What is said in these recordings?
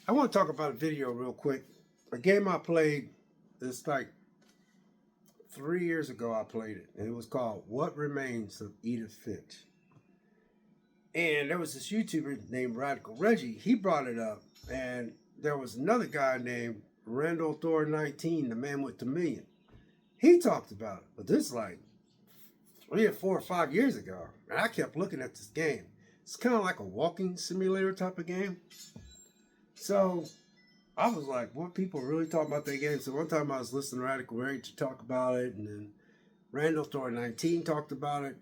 I want to talk about a video real quick. A game I played, it's like 3 years ago I played it. And it was called What Remains of Edith Finch. And there was this YouTuber named Radical Reggie. He brought it up. And there was another guy named Randall Thor 19, the man with the million. He talked about it. But this is like 3 or 4 or 5 years ago. And I kept looking at this game. It's kind of like a walking simulator type of game. So I was like, what people really talk about that game? So one time I was listening to Radical Rage talk about it, and then Randall Thor 19 talked about it,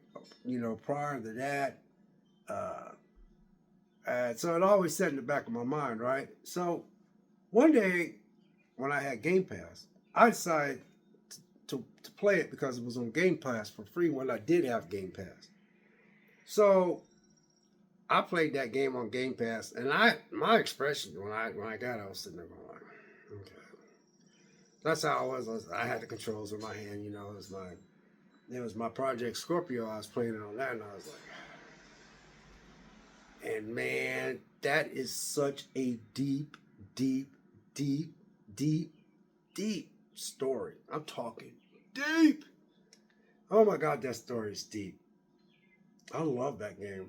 prior to that. So it always sat in the back of my mind, right? So one day when I had Gamepass, I decided to play it because it was on Gamepass for free when I did have Gamepass. So I played that game on Game Pass, and my expression when I got it, I was sitting there going like, okay. That's how I was. I had the controls in my hand, it was my Project Scorpio. I was playing it on that, and I was like, and man, that is such a deep, deep, deep, deep, deep story. I'm talking deep. Oh my God, that story is deep. I love that game.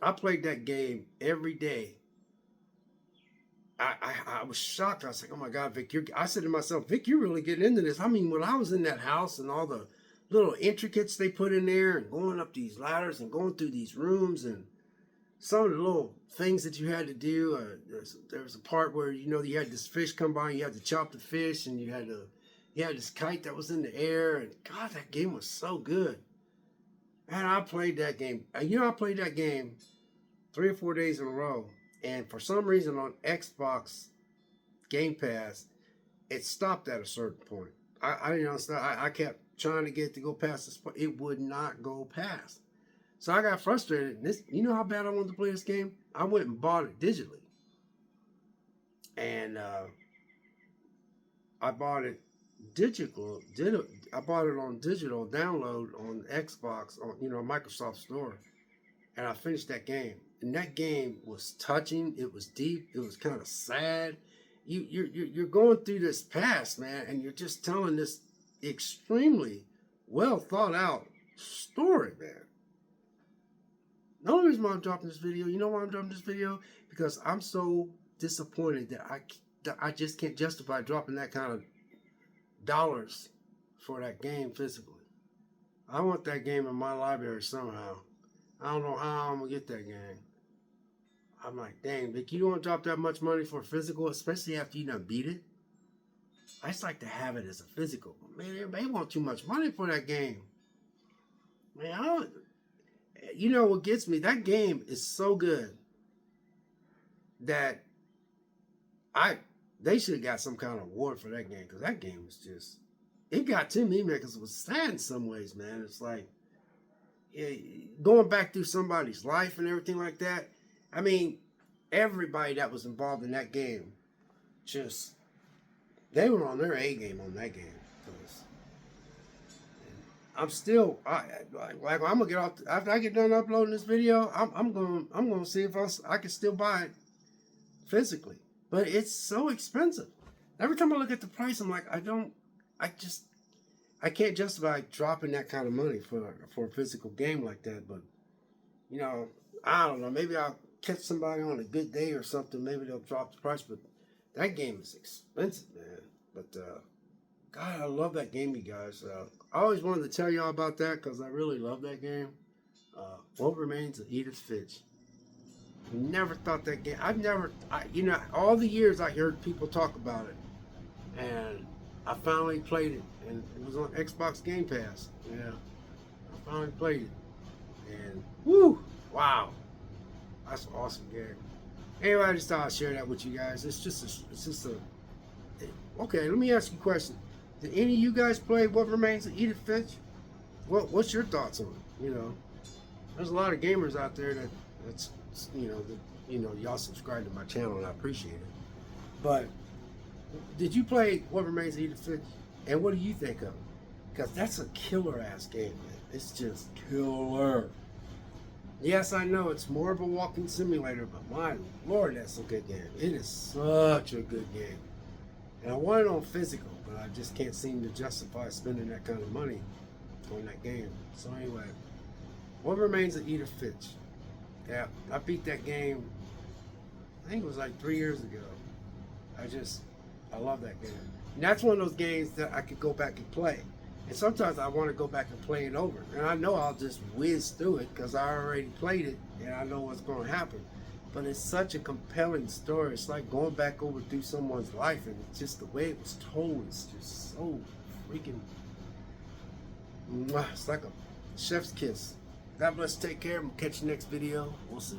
I played that game every day. I was shocked. I was like, oh my God, Vic, I said to myself, Vic, you're really getting into this. I mean, when I was in that house and all the little intricates they put in there and going up these ladders and going through these rooms and some of the little things that you had to do. There was a part where, you had this fish come by and you had to chop the fish, and you had this kite that was in the air. And God, that game was so good. And I played that game. I played that game 3 or 4 days in a row. And for some reason on Xbox Game Pass, it stopped at a certain point. I didn't understand. I kept trying to get it to go past this point. It would not go past. So I got frustrated. You know how bad I wanted to play this game? I went and bought it digitally. And I bought it I bought it on digital download on Xbox on Microsoft Store, and I finished that game. And that game was touching. It was deep. It was kind of sad. You're going through this past, man, and you're just telling this extremely well thought out story, man. The only reason why I'm dropping this video, you know why I'm dropping this video? Because I'm so disappointed that I just can't justify dropping that kind of dollars for that game physically. I want that game in my library somehow. I don't know how I'm gonna get that game. I'm like, dang, Vic, you don't want to drop that much money for a physical, especially after you done beat it? I just like to have it as a physical. Man, everybody want too much money for that game. Man, I don't. You know what gets me? That game is so good that they should have got some kind of award for that game, because that game was just, it got to me, man, because it was sad in some ways, man. It's like going back through somebody's life and everything like that. I mean, everybody that was involved in that game, they were on their A game on that game. Because I'm still, I'm gonna get off after I get done uploading this video. I'm gonna see if I can still buy it physically. But it's so expensive. Every time I look at the price, I'm like, I can't justify dropping that kind of money for a physical game like that. But, I don't know. Maybe I'll catch somebody on a good day or something. Maybe they'll drop the price. But that game is expensive, man. But, God, I love that game, you guys. I always wanted to tell y'all about that because I really love that game. What Remains of Edith Finch. Never thought that game. All the years I heard people talk about it, and I finally played it, and it was on Xbox Game Pass. Yeah, I finally played it, and woo, wow, that's an awesome game. Anyway, I just thought I'd share that with you guys. Okay, let me ask you a question. Did any of you guys play What Remains of Edith Finch? What's your thoughts on it? There's a lot of gamers out there that's y'all subscribe to my channel, and I appreciate it. But did you play What Remains of Edith Finch? And what do you think of it? Because that's a killer ass game, man. It's just killer. Yes, I know it's more of a walking simulator, but my lord, that's a good game. It is such a good game. And I want it on physical, but I just can't seem to justify spending that kind of money on that game. So anyway, what remains of Edith Finch? Yeah, I beat that game, I think it was like 3 years ago. I love that game. And that's one of those games that I could go back and play. And sometimes I want to go back and play it over. And I know I'll just whiz through it because I already played it and I know what's going to happen. But it's such a compelling story. It's like going back over through someone's life, and it's just the way it was told is just so freaking, it's like a chef's kiss. God bless, take care, and catch you next video. We'll see.